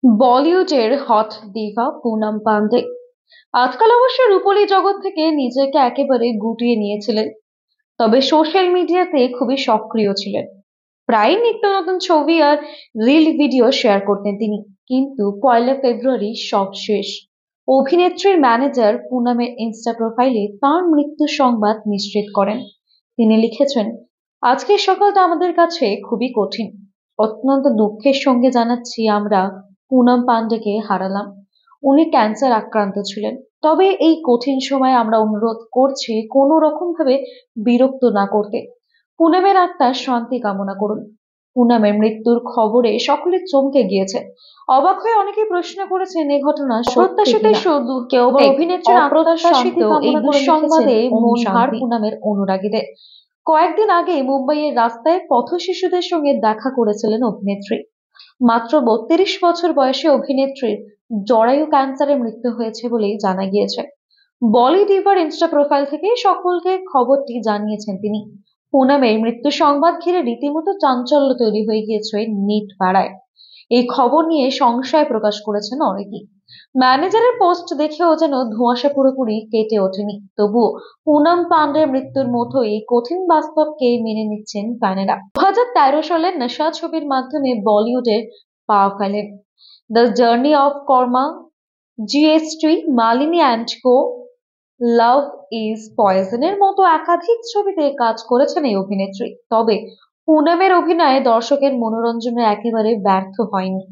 বলিউডের hot Diva Poonam Pandey আজকাল অবশ্য রূপলী জগৎ থেকে নিজেকে একেবারে গুটিয়ে নিয়েছিলেন। তবে সোশ্যাল মিডিয়াতে খুবই সক্রিয় ছিলেন। প্রায় নিত্য নতুন ছবি আর রিল ভিডিও শেয়ার করতেন তিনি। কিন্তু 1 ফেব্রুয়ারি সব শেষ। অভিনেত্রীর ম্যানেজার পুনমের ইনস্টা প্রোফাইলে তার মৃত্যু সংবাদ নিশ্চিত করেন। তিনি লিখেছেন, আজকের সকালটা আমাদের কাছে খুবই কঠিন। অত্যন্ত দুঃখের সঙ্গে জানাচ্ছি আমরা পুনম পান্ডেকে হারালাম। উনি ক্যান্সার আক্রান্ত ছিলেন। তবে এই কঠিন সময়ে আমরা অনুরোধ করছি কোনো রকম ভাবে বিরক্ত না করতে। পুনমের আত্মার শান্তি কামনা করুন। পুনমের মৃত্যুর খবরে সকলে চমকে গিয়েছে। অবাক হয়ে অনেকেই প্রশ্ন করেছেন এই ঘটনা সত্যি কিনা। শুধু কেউ আবার অভিনেত্রীর আত্মার শান্তি এই দুঃসংবাদে মন ভার পুনমের অনুরাগীদের। কয়েকদিন আগে মুম্বাইয়ের রাস্তায় পথ শিশুদের সঙ্গে দেখা করেছিলেন অভিনেত্রী। মাত্র 32 বছর বয়সে অভিনেত্রীর জরায়ু ক্যান্সারে মৃত্যু হয়েছে বলেই জানা গিয়েছে। বলি ডিভার ইনস্টা প্রোফাইল থেকে সকলকে খবরটি জানিয়েছেন তিনি। পুনমের মৃত্যু সংবাদ ঘিরে রীতিমতো চাঞ্চল্য তৈরি হয়ে গিয়েছে নেট পাড়ায়। এই খবর নিয়ে সংশয় প্রকাশ করেছেন অনেকেই। ম্যানেজারের পোস্ট দেখেও যেন ধোঁয়াশা পুরোপুরি কেটে ওঠেনি। তবুও পুনম পান্ডের মৃত্যুর মতোই কঠিন বাস্তবকে মেনে নিচ্ছেন ফ্যানেরা। 2013 সালে নেশা ছবির মাধ্যমে বলিউডের পা ফেলেন। The journey of Karma, GST, Malini and co, love is পয়জনের মতো একাধিক ছবিতে কাজ করেছেন এই অভিনেত্রী। তবে পুনমের অভিনয়ে দর্শকের মনোরঞ্জনে একেবারে ব্যর্থ হয়নি।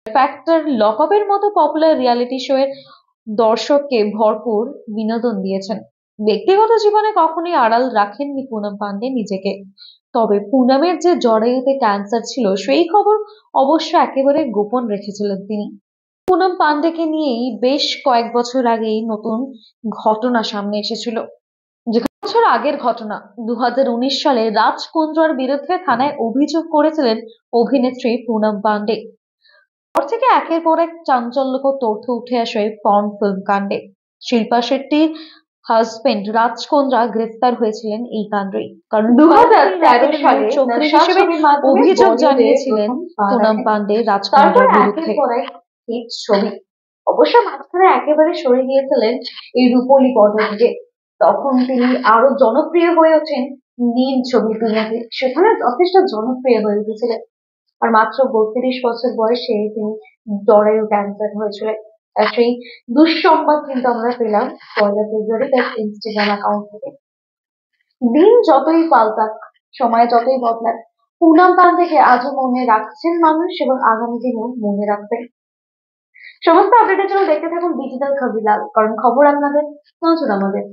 ফ্যাক্টর, লকআপের মতো পপুলার রিয়ালিটি শো এর দর্শককে ভরপুর বিনোদন দিয়েছেন। ব্যক্তিগত জীবনে কখনোই আড়াল রাখেননি পুনম পান্ডে নিজেকে। তবে পুনমের যে জরায়ুতে ক্যান্সার ছিল সেই খবর অবশ্য একেবারে গোপন রেখেছিলেন তিনি। পুনম পান্ডেকে নিয়েই বেশ কয়েক বছর আগেই নতুন ঘটনা সামনে এসেছিল। বছর আগের ঘটনা, 2019 সালে রাজ কুন্দ্রার বিরুদ্ধে থানায় অভিযোগ করেছিলেন অভিনেত্রী পুনম পান্ডে। পর থেকে একের পর এক চাঞ্চল্যকর তথ্য উঠে আসে পর্ন ফিল্ম কাণ্ডে। শিল্পা শেট্টির হাজবেন্ড রাজ কুন্দ্রা গ্রেফতার হয়েছিলেন এই কাণ্ডে। কারণ 2013 সালে চক্রী হিসেবে অভিযোগ জানিয়েছিলেন পুনম পান্ডে রাজ কুন্দ্রার বিরুদ্ধে। হিট ছবি, অবশ্য মাঝখানে একেবারে সরে গিয়েছিলেন এই রূপলী পদকে। তখন তিনি আরো জনপ্রিয় হয়ে ওঠেন নীল ছবির দুনিয়াতে। সেখানে যথেষ্ট জনপ্রিয় হয়ে উঠেছিলেন। আর মাত্র 32 বছর বয়সে তিনি জরায়ু ক্যান্সার হয়েছিলেন। আর সেই দুঃসংবাদ কিন্তু আমরা পেলাম 1 ফেব্রুয়ারি তার ইনস্টাগ্রাম অ্যাকাউন্ট থেকে। দিন যতই পাল্টাক, সময় যতই বদলাক, পুনম পান্ডেকে আজও মনে রাখছেন মানুষ এবং আগামী দিনেও মনে রাখবেন। সমস্ত আপডেটের জন্য দেখতে থাকুন ডিজিটাল খবরিলাল, কারণ খবর আপনাদের, নজর আমাদের।